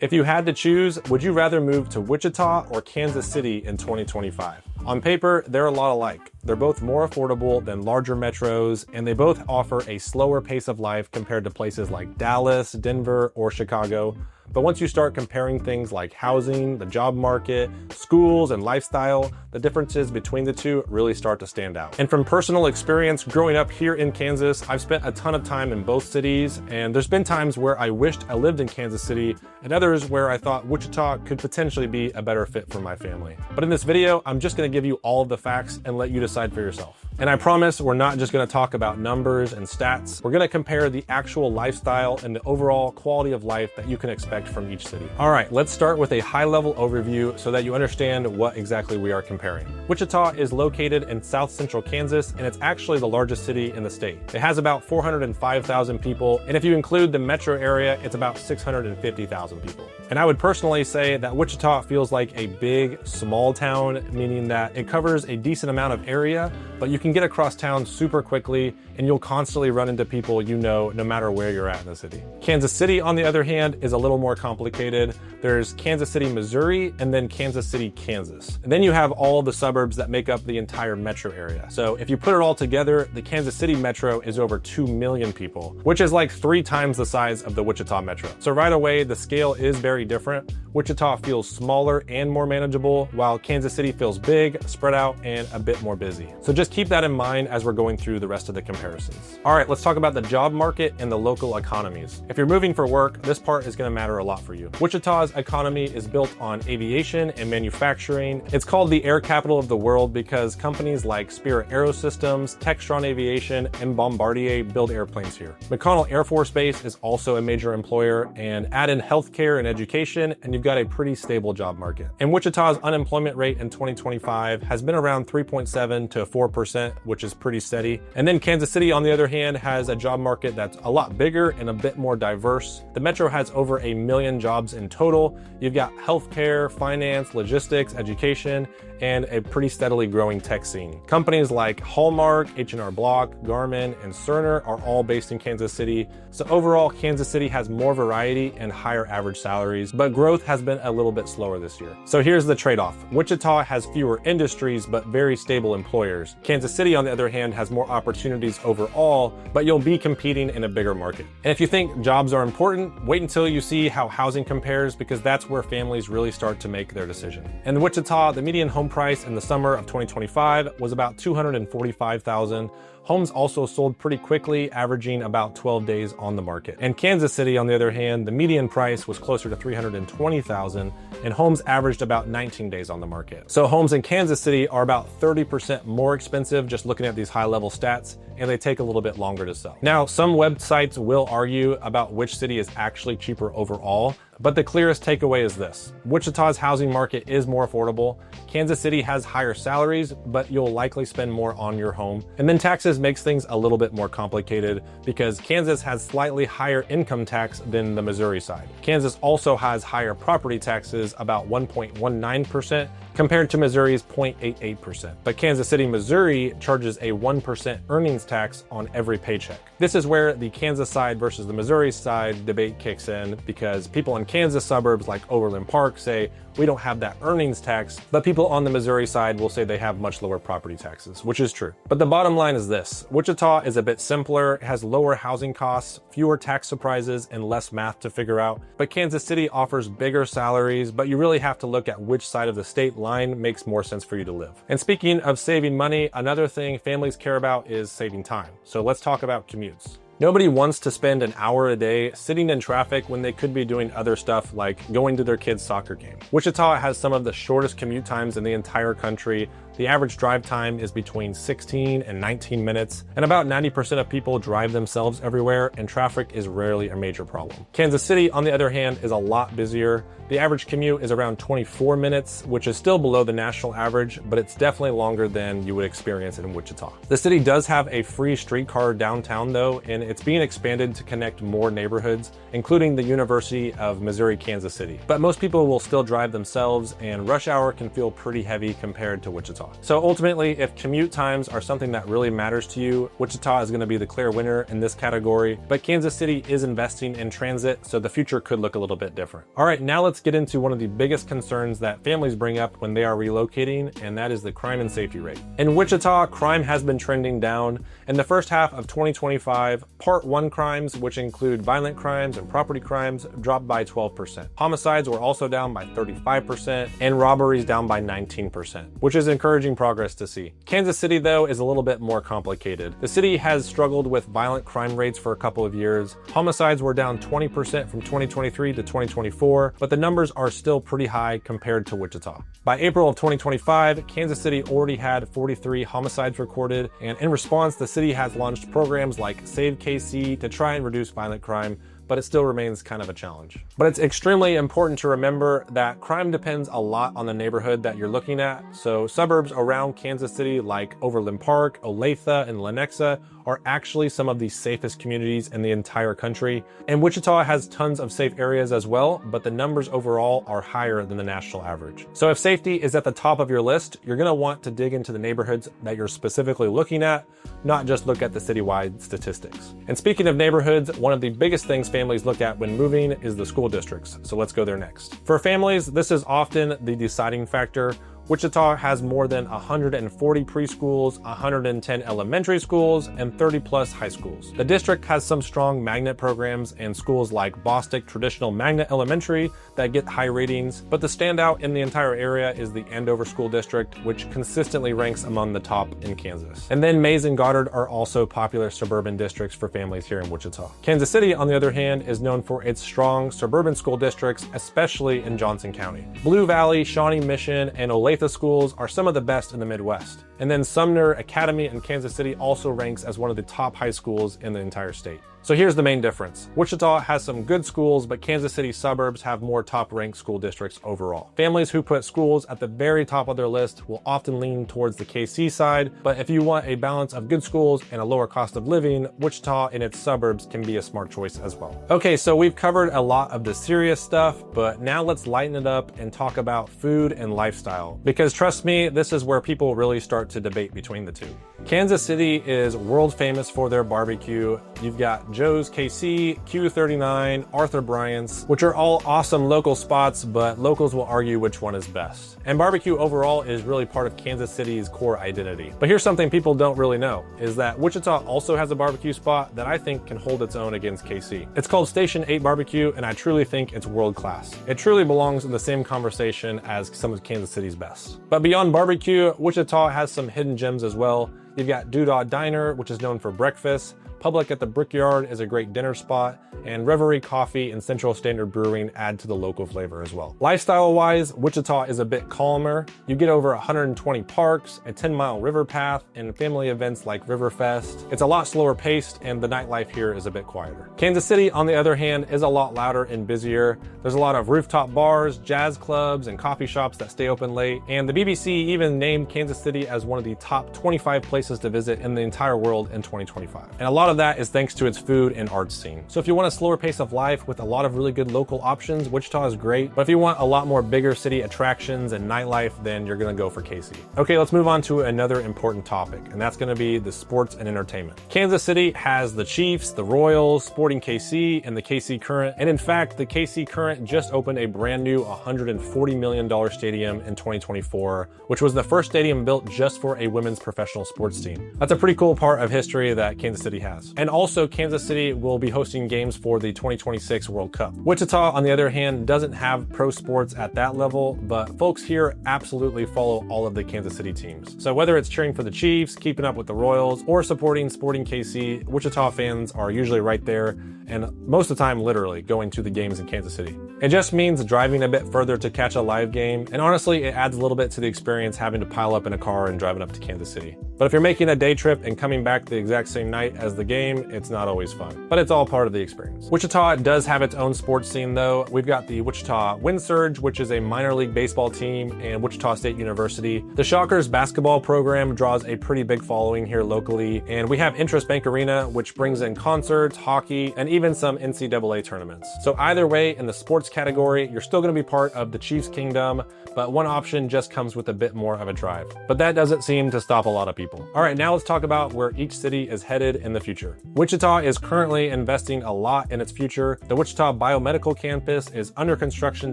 If you had to choose, would you rather move to Wichita or Kansas City in 2025? On paper, they're a lot alike. They're both more affordable than larger metros, and they both offer a slower pace of life compared to places like Dallas, Denver, or Chicago. But once you start comparing things like housing, the job market, schools, and lifestyle, the differences between the two really start to stand out. And from personal experience growing up here in Kansas, I've spent a ton of time in both cities, and there's been times where I wished I lived in Kansas City, and others where I thought Wichita could potentially be a better fit for my family. But in this video, I'm just gonna give you all of the facts and let you decide for yourself. And I promise we're not just gonna talk about numbers and stats. We're gonna compare the actual lifestyle and the overall quality of life that you can expect from each city. All right, let's start with a high-level overview so that you understand what exactly we are comparing. Wichita is located in south central Kansas, and it's actually the largest city in the state. It has about 405,000 people, and if you include the metro area, it's about 650,000 people. And I would personally say that Wichita feels like a big, small town, meaning that it covers a decent amount of area, but you can get across town super quickly, and you'll constantly run into people you know no matter where you're at in the city. Kansas City, on the other hand, is a little more complicated. There's Kansas City, Missouri, and then Kansas City, Kansas. And then you have all the suburbs that make up the entire metro area. So if you put it all together, the Kansas City metro is over 2 million people, which is like 3 times the size of the Wichita metro. So right away, the scale is very different. Wichita feels smaller and more manageable, while Kansas City feels big, spread out, and a bit more busy. So just keep that in mind as we're going through the rest of the comparisons. All right, let's talk about the job market and the local economies. If you're moving for work, this part is gonna matter a lot for you. Wichita's economy is built on aviation and manufacturing. It's called the air capital of the world because companies like Spirit Aerosystems, Textron Aviation, and Bombardier build airplanes here. McConnell Air Force Base is also a major employer, and add in healthcare and education, and you've got a pretty stable job market. And Wichita's unemployment rate in 2025 has been around 3.7 to 4%, which is pretty steady. And then Kansas City, on the other hand, has a job market that's a lot bigger and a bit more diverse. The metro has over 1 million jobs in total. You've got healthcare, finance, logistics, education, and a pretty steadily growing tech scene. Companies like Hallmark, H&R Block, Garmin, and Cerner are all based in Kansas City. So overall, Kansas City has more variety and higher average salaries, but growth has been a little bit slower this year. So here's the trade-off. Wichita has fewer industries, but very stable employers. Kansas City, on the other hand, has more opportunities overall, but you'll be competing in a bigger market. And if you think jobs are important, wait until you see how housing compares, because that's where families really start to make their decision. In Wichita, the median home price in the summer of 2025 was about $245,000. Homes also sold pretty quickly, averaging about 12 days on the market. In Kansas City, on the other hand, the median price was closer to $320,000, and homes averaged about 19 days on the market. So homes in Kansas City are about 30% more expensive, just looking at these high-level stats, and they take a little bit longer to sell. Now, some websites will argue about which city is actually cheaper overall, but the clearest takeaway is this. Wichita's housing market is more affordable. Kansas City has higher salaries, but you'll likely spend more on your home. And then taxes makes things a little bit more complicated because Kansas has slightly higher income tax than the Missouri side. Kansas also has higher property taxes, about 1.19%, compared to Missouri's 0.88%. But Kansas City, Missouri charges a 1% earnings tax on every paycheck. This is where the Kansas side versus the Missouri side debate kicks in, because people in Kansas suburbs like Overland Park say, we don't have that earnings tax, but people on the Missouri side will say they have much lower property taxes, which is true. But the bottom line is this: Wichita is a bit simpler, it has lower housing costs, fewer tax surprises, and less math to figure out. But Kansas City offers bigger salaries, but you really have to look at which side of the state line makes more sense for you to live. And speaking of saving money, another thing families care about is saving time. So let's talk about commutes. Nobody wants to spend an hour a day sitting in traffic when they could be doing other stuff like going to their kid's soccer game. Wichita has some of the shortest commute times in the entire country. The average drive time is between 16 and 19 minutes, and about 90% of people drive themselves everywhere, and traffic is rarely a major problem. Kansas City, on the other hand, is a lot busier. The average commute is around 24 minutes, which is still below the national average, but it's definitely longer than you would experience in Wichita. The city does have a free streetcar downtown though, and it's being expanded to connect more neighborhoods, including the University of Missouri, Kansas City. But most people will still drive themselves, and rush hour can feel pretty heavy compared to Wichita. Wichita. So ultimately, if commute times are something that really matters to you, Wichita is going to be the clear winner in this category, but Kansas City is investing in transit, so the future could look a little bit different. All right, now let's get into one of the biggest concerns that families bring up when they are relocating, and that is the crime and safety rate. In Wichita, crime has been trending down. In the first half of 2025, Part 1 crimes, which include violent crimes and property crimes, dropped by 12%. Homicides were also down by 35%, and robberies down by 19%, which is encouraging progress to see. Kansas City, though, is a little bit more complicated. The city has struggled with violent crime rates for a couple of years. Homicides were down 20% from 2023 to 2024, but the numbers are still pretty high compared to Wichita. By April of 2025, Kansas City already had 43 homicides recorded, and in response, the city has launched programs like Save KC to try and reduce violent crime, but it still remains kind of a challenge. But it's extremely important to remember that crime depends a lot on the neighborhood that you're looking at. So suburbs around Kansas City like Overland Park, Olathe, and Lenexa are actually some of the safest communities in the entire country. And Wichita has tons of safe areas as well, but the numbers overall are higher than the national average. So if safety is at the top of your list, you're gonna want to dig into the neighborhoods that you're specifically looking at, not just look at the citywide statistics. And speaking of neighborhoods, one of the biggest things families look at when moving is the school districts. So let's go there next. For families, this is often the deciding factor. Wichita has more than 140 preschools, 110 elementary schools, and 30 plus high schools. The district has some strong magnet programs and schools like Bostic Traditional Magnet Elementary that get high ratings, but the standout in the entire area is the Andover School District, which consistently ranks among the top in Kansas. And then Mays and Goddard are also popular suburban districts for families here in Wichita. Kansas City, on the other hand, is known for its strong suburban school districts, especially in Johnson County. Blue Valley, Shawnee Mission, and Olathe schools are some of the best in the Midwest. And then Sumner Academy in Kansas City also ranks as one of the top high schools in the entire state. So here's the main difference. Wichita has some good schools, but Kansas City suburbs have more top-ranked school districts overall. Families who put schools at the very top of their list will often lean towards the KC side, but if you want a balance of good schools and a lower cost of living, Wichita and its suburbs can be a smart choice as well. Okay, so we've covered a lot of the serious stuff, but now let's lighten it up and talk about food and lifestyle. Because trust me, this is where people really start to debate between the two. Kansas City is world famous for their barbecue. You've got Joe's KC, Q39, Arthur Bryant's, which are all awesome local spots, but locals will argue which one is best. And barbecue overall is really part of Kansas City's core identity. But here's something people don't really know, is that Wichita also has a barbecue spot that I think can hold its own against KC. It's called Station 8 Barbecue, and I truly think it's world class. It truly belongs in the same conversation as some of Kansas City's best. But beyond barbecue, Wichita has some hidden gems as well. You've got Doodah Diner, which is known for breakfast. Public at the Brickyard is a great dinner spot, and Reverie Coffee and Central Standard Brewing add to the local flavor as well. Lifestyle-wise, Wichita is a bit calmer. You get over 120 parks, a 10-mile river path, and family events like Riverfest. It's a lot slower paced, and the nightlife here is a bit quieter. Kansas City, on the other hand, is a lot louder and busier. There's a lot of rooftop bars, jazz clubs, and coffee shops that stay open late, and the BBC even named Kansas City as one of the top 25 places to visit in the entire world in 2025. And a lot of that is thanks to its food and arts scene. So if you want a slower pace of life with a lot of really good local options, Wichita is great. But if you want a lot more bigger city attractions and nightlife, then you're gonna go for KC. Okay, let's move on to another important topic, and that's gonna be the sports and entertainment. Kansas City has the Chiefs, the Royals, Sporting KC, and the KC Current. And in fact, the KC Current just opened a brand new $140 million stadium in 2024, which was the first stadium built just for a women's professional sports team. That's a pretty cool part of history that Kansas City has. And also, Kansas City will be hosting games for the 2026 World Cup. Wichita, on the other hand, doesn't have pro sports at that level, but folks here absolutely follow all of the Kansas City teams. So whether it's cheering for the Chiefs, keeping up with the Royals, or supporting Sporting KC, Wichita fans are usually right there, and most of the time, literally, going to the games in Kansas City. It just means driving a bit further to catch a live game, and honestly, it adds a little bit to the experience having to pile up in a car and driving up to Kansas City. But if you're making a day trip and coming back the exact same night as the game, it's not always fun. But it's all part of the experience. Wichita does have its own sports scene though. We've got the Wichita Wind Surge, which is a minor league baseball team, and Wichita State University. The Shockers basketball program draws a pretty big following here locally, and we have Interest Bank Arena, which brings in concerts, hockey, and even some NCAA tournaments. So either way, in the sports category, you're still going to be part of the Chiefs Kingdom, but one option just comes with a bit more of a drive. But that doesn't seem to stop a lot of people. All right, now let's talk about where each city is headed in the future. Wichita is currently investing a lot in its future. The Wichita Biomedical Campus is under construction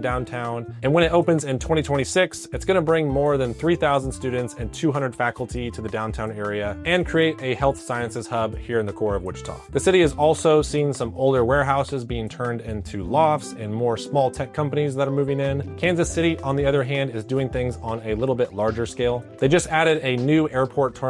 downtown, and when it opens in 2026, it's going to bring more than 3,000 students and 200 faculty to the downtown area and create a health sciences hub here in the core of Wichita. The city has also seen some older warehouses being turned into lofts and more small tech companies that are moving in. Kansas City, on the other hand, is doing things on a little bit larger scale. They just added a new airport terminal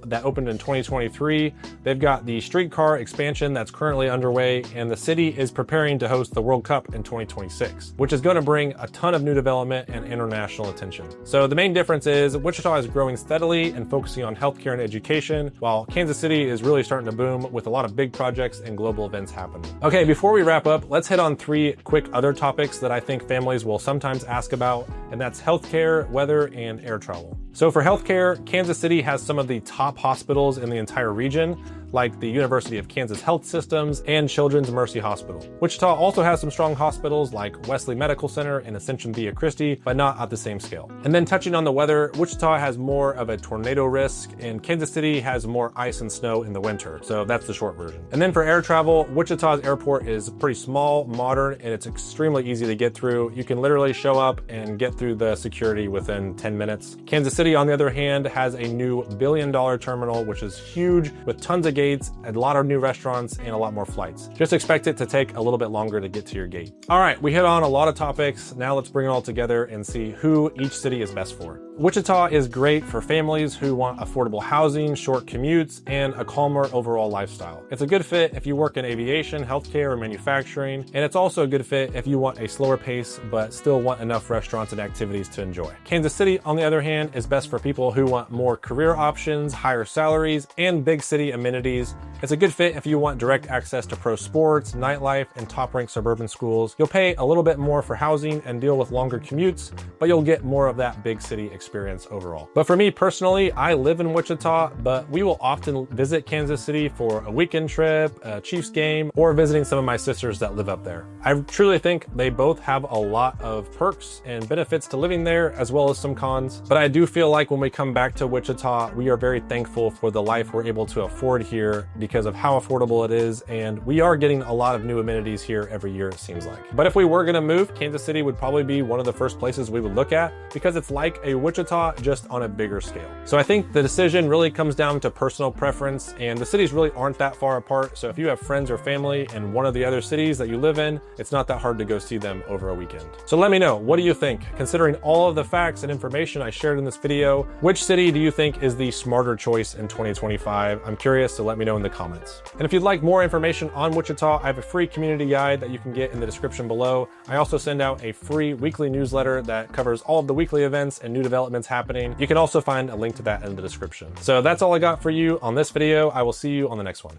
that opened in 2023. They've got the streetcar expansion that's currently underway, and the city is preparing to host the World Cup in 2026, which is going to bring a ton of new development and international attention. So the main difference is Wichita is growing steadily and focusing on healthcare and education, while Kansas City is really starting to boom with a lot of big projects and global events happening. Okay, before we wrap up, let's hit on 3 quick other topics that I think families will sometimes ask about, and that's healthcare, weather, and air travel. So for healthcare, Kansas City has some of the top hospitals in the entire region, like the University of Kansas Health Systems and Children's Mercy Hospital. Wichita also has some strong hospitals like Wesley Medical Center and Ascension Via Christi, but not at the same scale. And then touching on the weather, Wichita has more of a tornado risk, and Kansas City has more ice and snow in the winter. So that's the short version. And then for air travel, Wichita's airport is pretty small, modern, and it's extremely easy to get through. You can literally show up and get through the security within 10 minutes. Kansas City, on the other hand, has a new billion-dollar terminal, which is huge with tons of gates, a lot of new restaurants, and a lot more flights. Just expect it to take a little bit longer to get to your gate. All right, we hit on a lot of topics. Now let's bring it all together and see who each city is best for. Wichita is great for families who want affordable housing, short commutes, and a calmer overall lifestyle. It's a good fit if you work in aviation, healthcare, or manufacturing, and it's also a good fit if you want a slower pace but still want enough restaurants and activities to enjoy. Kansas City, on the other hand, is best for people who want more career options, higher salaries, and big city amenities. It's a good fit if you want direct access to pro sports, nightlife, and top-ranked suburban schools. You'll pay a little bit more for housing and deal with longer commutes, but you'll get more of that big city experience overall. But for me personally, I live in Wichita, but we will often visit Kansas City for a weekend trip, a Chiefs game, or visiting some of my sisters that live up there. I truly think they both have a lot of perks and benefits to living there, as well as some cons. But I do feel like when we come back to Wichita, we are very thankful for the life we're able to afford here because of how affordable it is, and we are getting a lot of new amenities here every year, it seems like. But if we were gonna move, Kansas City would probably be one of the first places we would look at because it's like a Wichita, just on a bigger scale. So I think the decision really comes down to personal preference, and the cities really aren't that far apart. So if you have friends or family in one of the other cities that you live in, it's not that hard to go see them over a weekend. So let me know, what do you think? Considering all of the facts and information I shared in this video, which city do you think is the smarter choice in 2025? I'm curious, so let me know in the comments. And if you'd like more information on Wichita, I have a free community guide that you can get in the description below. I also send out a free weekly newsletter that covers all of the weekly events and new developments happening. You can also find a link to that in the description. So that's all I got for you on this video. I will see you on the next one.